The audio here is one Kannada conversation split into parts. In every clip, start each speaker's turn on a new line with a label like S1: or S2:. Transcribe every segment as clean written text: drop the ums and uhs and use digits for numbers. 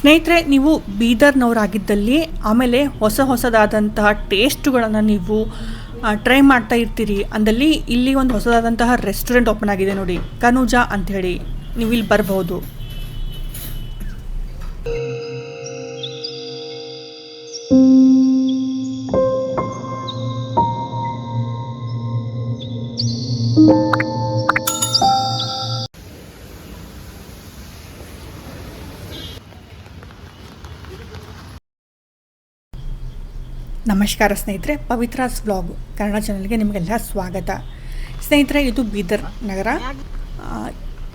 S1: ಸ್ನೇಹಿತರೆ, ನೀವು ಬೀದರ್ನವರಾಗಿದ್ದಲ್ಲಿ ಆಮೇಲೆ ಹೊಸದಾದಂತಹ ಟೇಸ್ಟುಗಳನ್ನು ನೀವು ಟ್ರೈ ಮಾಡ್ತಾ ಇರ್ತೀರಿ ಅಂದಲ್ಲಿ ಇಲ್ಲಿ ಒಂದು ಹೊಸದಾದಂತಹ ರೆಸ್ಟೋರೆಂಟ್ ಓಪನ್ ಆಗಿದೆ ನೋಡಿ, ಕನೂಜಾ ಅಂಥೇಳಿ. ನೀವು ಇಲ್ಲಿ ಬರ್ಬೋದು. ನಮಸ್ಕಾರ ಸ್ನೇಹಿತರೆ, ಪವಿತ್ರಾಸ್ ವ್ಲಾಗ್ ಕನ್ನಡ ಚಾನಲ್ಗೆ ನಿಮಗೆಲ್ಲ ಸ್ವಾಗತ. ಸ್ನೇಹಿತರೆ, ಇದು ಬೀದರ್ ನಗರ.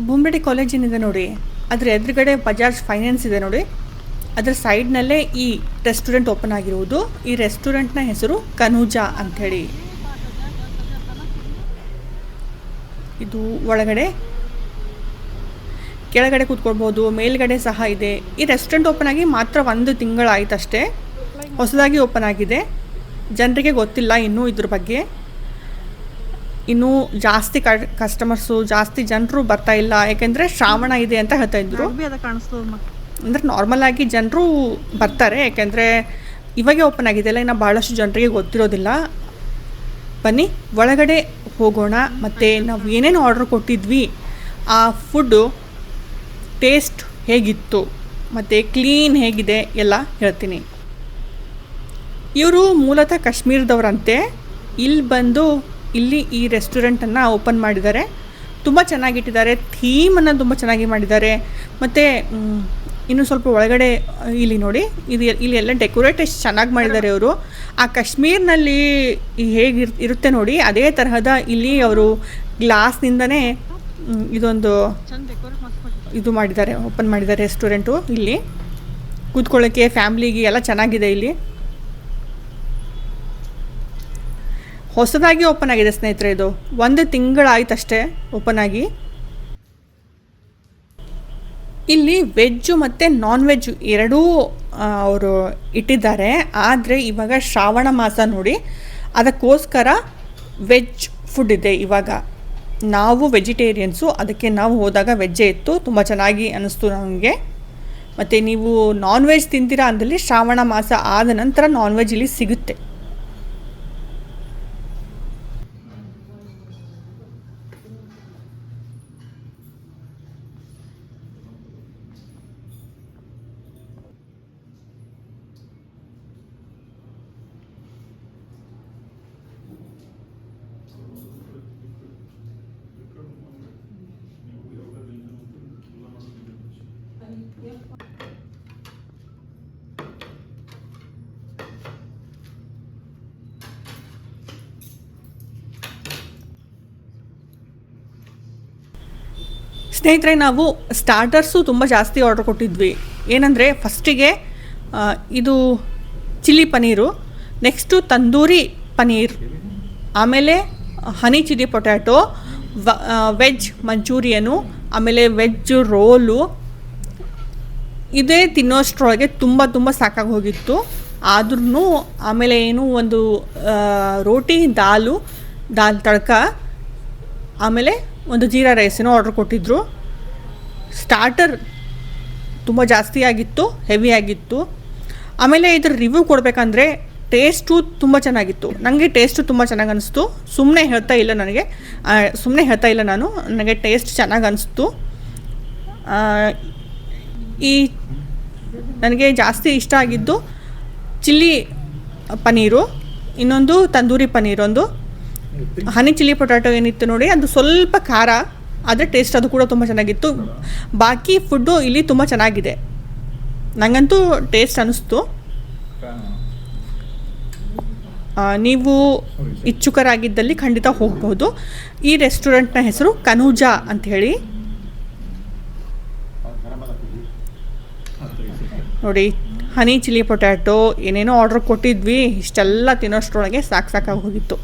S1: ಬೊಂಬೆಡಿ ಕಾಲೇಜ್ ಏನಿದೆ ನೋಡಿ, ಅದರ ಎದುರುಗಡೆ ಬಜಾಜ್ ಫೈನಾನ್ಸ್ ಇದೆ ನೋಡಿ, ಅದರ ಸೈಡ್ನಲ್ಲೇ ಈ ರೆಸ್ಟೋರೆಂಟ್ ಓಪನ್ ಆಗಿರುವುದು. ಈ ರೆಸ್ಟೋರೆಂಟ್ನ ಹೆಸರು ಕನೂಜಾ ಅಂಥೇಳಿ. ಇದು ಒಳಗಡೆ ಕೆಳಗಡೆ ಕೂತ್ಕೊಳ್ಬೋದು, ಮೇಲ್ಗಡೆ ಸಹ ಇದೆ. ಈ ರೆಸ್ಟೋರೆಂಟ್ ಓಪನ್ ಆಗಿ ಮಾತ್ರ 1 ತಿಂಗಳಾಯ್ತಷ್ಟೇ, ಹೊಸದಾಗಿ ಓಪನ್ ಆಗಿದೆ. ಜನರಿಗೆ ಗೊತ್ತಿಲ್ಲ ಇನ್ನೂ ಇದ್ರ ಬಗ್ಗೆ. ಇನ್ನೂ ಜಾಸ್ತಿ ಕಸ್ಟಮರ್ಸು, ಜಾಸ್ತಿ ಜನರು ಬರ್ತಾ ಇಲ್ಲ, ಯಾಕೆಂದರೆ ಶ್ರಾವಣ ಇದೆ ಅಂತ ಹೇಳ್ತಾ ಇದ್ರು. ಅಂದರೆ ನಾರ್ಮಲ್ ಆಗಿ ಜನರು ಬರ್ತಾರೆ, ಯಾಕೆಂದರೆ ಇವಾಗೆ ಓಪನ್ ಆಗಿದೆಯಲ್ಲ, ಇನ್ನು ಭಾಳಷ್ಟು ಜನರಿಗೆ ಗೊತ್ತಿರೋದಿಲ್ಲ. ಬನ್ನಿ ಒಳಗಡೆ ಹೋಗೋಣ. ಮತ್ತು ನಾವು ಏನೇನು ಆರ್ಡ್ರ್ ಕೊಟ್ಟಿದ್ವಿ, ಆ ಫುಡ್ಡು ಟೇಸ್ಟ್ ಹೇಗಿತ್ತು ಮತ್ತು ಕ್ಲೀನ್ ಹೇಗಿದೆ ಎಲ್ಲ ಹೇಳ್ತೀನಿ. ಇವರು ಮೂಲತಃ ಕಾಶ್ಮೀರದವರಂತೆ. ಇಲ್ಲಿ ಈ ರೆಸ್ಟೋರೆಂಟನ್ನು ಓಪನ್ ಮಾಡಿದ್ದಾರೆ. ತುಂಬ ಚೆನ್ನಾಗಿಟ್ಟಿದ್ದಾರೆ, ಥೀಮನ್ನು ತುಂಬ ಚೆನ್ನಾಗಿ ಮಾಡಿದ್ದಾರೆ. ಮತ್ತು ಇನ್ನು ಸ್ವಲ್ಪ ಒಳಗಡೆ ಇಲ್ಲಿ ನೋಡಿ, ಇಲ್ಲಿ ಎಲ್ಲ ಡೆಕೋರೇಟ್ ಎಷ್ಟು ಚೆನ್ನಾಗಿ ಮಾಡಿದ್ದಾರೆ ಅವರು. ಆ ಕಾಶ್ಮೀರ್ನಲ್ಲಿ ಹೇಗೆ ಇರುತ್ತೆ ನೋಡಿ, ಅದೇ ತರಹದ ಇಲ್ಲಿ ಅವರು ಗ್ಲಾಸ್ನಿಂದನೇ ಇದೊಂದು ಇದು ಮಾಡಿದ್ದಾರೆ, ಓಪನ್ ಮಾಡಿದ್ದಾರೆ ರೆಸ್ಟೋರೆಂಟು. ಇಲ್ಲಿ ಕೂತ್ಕೊಳ್ಳೋಕ್ಕೆ ಫ್ಯಾಮ್ಲಿಗೆ ಎಲ್ಲ ಚೆನ್ನಾಗಿದೆ. ಇಲ್ಲಿ ಹೊಸದಾಗಿ ಓಪನ್ ಆಗಿದೆ ಸ್ನೇಹಿತರೆ. ಇದು 1 ತಿಂಗಳಾಯ್ತಷ್ಟೇ ಓಪನ್ ಆಗಿ. ಇಲ್ಲಿ ವೆಜ್ಜು ಮತ್ತು ನಾನ್ ವೆಜ್ ಎರಡೂ ಅವರು ಇಟ್ಟಿದ್ದಾರೆ. ಆದರೆ ಇವಾಗ ಶ್ರಾವಣ ಮಾಸ ನೋಡಿ, ಅದಕ್ಕೋಸ್ಕರ ವೆಜ್ ಫುಡ್ ಇದೆ ಇವಾಗ. ನಾವು ವೆಜಿಟೇರಿಯನ್ಸು, ಅದಕ್ಕೆ ನಾವು ಹೋದಾಗ ವೆಜ್ಜೇ ಇತ್ತು. ತುಂಬ ಚೆನ್ನಾಗಿ ಅನ್ನಿಸ್ತು ನಮಗೆ. ಮತ್ತು ನೀವು ನಾನ್ ವೆಜ್ ತಿಂತೀರಾ ಅಂದಲ್ಲಿ ಶ್ರಾವಣ ಮಾಸ ಆದ ನಂತರ ನಾನ್ ವೆಜ್ ಇಲ್ಲಿ ಸಿಗುತ್ತೆ. ಸ್ನೇಹಿತರೆ, ನಾವು ಸ್ಟಾರ್ಟರ್ಸು ತುಂಬ ಜಾಸ್ತಿ ಆರ್ಡ್ರ್ ಕೊಟ್ಟಿದ್ವಿ. ಏನಂದರೆ ಫಸ್ಟಿಗೆ ಇದು ಚಿಲ್ಲಿ ಪನ್ನೀರು, ನೆಕ್ಸ್ಟು ತಂದೂರಿ ಪನ್ನೀರ್, ಆಮೇಲೆ ಹನಿ ಚಿಲ್ಲಿ ಪೊಟ್ಯಾಟೊ, ವೆಜ್ ಮಂಚೂರಿಯನು, ಆಮೇಲೆ ವೆಜ್ ರೋಲು. ಇದೇ ತಿನ್ನೋಷ್ಟ್ರೊಳಗೆ ತುಂಬ ಸಾಕಾಗಿ ಹೋಗಿತ್ತು. ಆದ್ರೂ ಆಮೇಲೆ ಒಂದು ರೋಟಿ, ದಾಲ್ ತಡ್ಕ, ಆಮೇಲೆ ಒಂದು ಜೀರಾ ರೈಸನ್ನು ಆರ್ಡ್ರ್ ಕೊಟ್ಟಿದ್ದರು. ಸ್ಟಾರ್ಟರ್ ತುಂಬ ಜಾಸ್ತಿ ಆಗಿತ್ತು, ಹೆವಿ ಆಗಿತ್ತು. ಆಮೇಲೆ ಇದ್ರ ರಿವ್ಯೂ ಕೊಡಬೇಕಂದ್ರೆ ಟೇಸ್ಟು ತುಂಬ ಚೆನ್ನಾಗಿತ್ತು. ನನಗೆ ಟೇಸ್ಟು ತುಂಬ ಚೆನ್ನಾಗಿ ಅನಿಸ್ತು. ಸುಮ್ಮನೆ ಹೇಳ್ತಾ ಇಲ್ಲ ನಾನು, ನನಗೆ ಟೇಸ್ಟ್ ಚೆನ್ನಾಗಿ ಅನಿಸ್ತು. ನನಗೆ ಜಾಸ್ತಿ ಇಷ್ಟ ಆಗಿದ್ದು ಚಿಲ್ಲಿ ಪನ್ನೀರು, ಇನ್ನೊಂದು ತಂದೂರಿ ಪನ್ನೀರ್, ಒಂದು ಹನಿ ಚಿಲ್ಲಿ ಪೊಟ್ಯಾಟೊ ಏನಿತ್ತು ನೋಡಿ, ಅದು ಸ್ವಲ್ಪ ಖಾರ, ಆದರೆ ಟೇಸ್ಟ್ ಅದು ಕೂಡ ತುಂಬ ಚೆನ್ನಾಗಿತ್ತು. ಬಾಕಿ ಫುಡ್ಡು ಇಲ್ಲಿ ತುಂಬ ಚೆನ್ನಾಗಿದೆ, ನನಗಂತೂ ಟೇಸ್ಟ್ ಅನ್ನಿಸ್ತು. ನೀವು ಇಚ್ಛುಕರಾಗಿದ್ದಲ್ಲಿ ಖಂಡಿತ ಹೋಗ್ಬೋದು. ಈ ರೆಸ್ಟೋರೆಂಟ್ನ ಹೆಸರು ಕನೂಜಾ ಅಂಥೇಳಿ ನೋಡಿ. ಹನಿ ಚಿಲ್ಲಿ ಪೊಟ್ಯಾಟೊ ಏನೇನೋ ಆರ್ಡ್ರ್ ಕೊಟ್ಟಿದ್ವಿ, ಇಷ್ಟೆಲ್ಲ ತಿನ್ನೋಷ್ಟ್ರೊಳಗೆ ಸಾಕಾಗಿ ಹೋಗಿತ್ತು.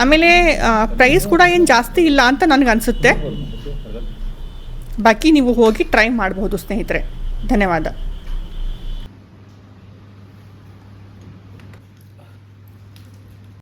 S1: ಆಮೇಲೆ ಪ್ರೈಸ್ ಕೂಡ ಏನು ಜಾಸ್ತಿ ಇಲ್ಲ ಅಂತ ನನಗೆ ಅನಿಸುತ್ತೆ. ಬಾಕಿ ನೀವು ಹೋಗಿ ಟ್ರೈ ಮಾಡ್ಬೋದು ಸ್ನೇಹಿತರೆ. ಧನ್ಯವಾದ.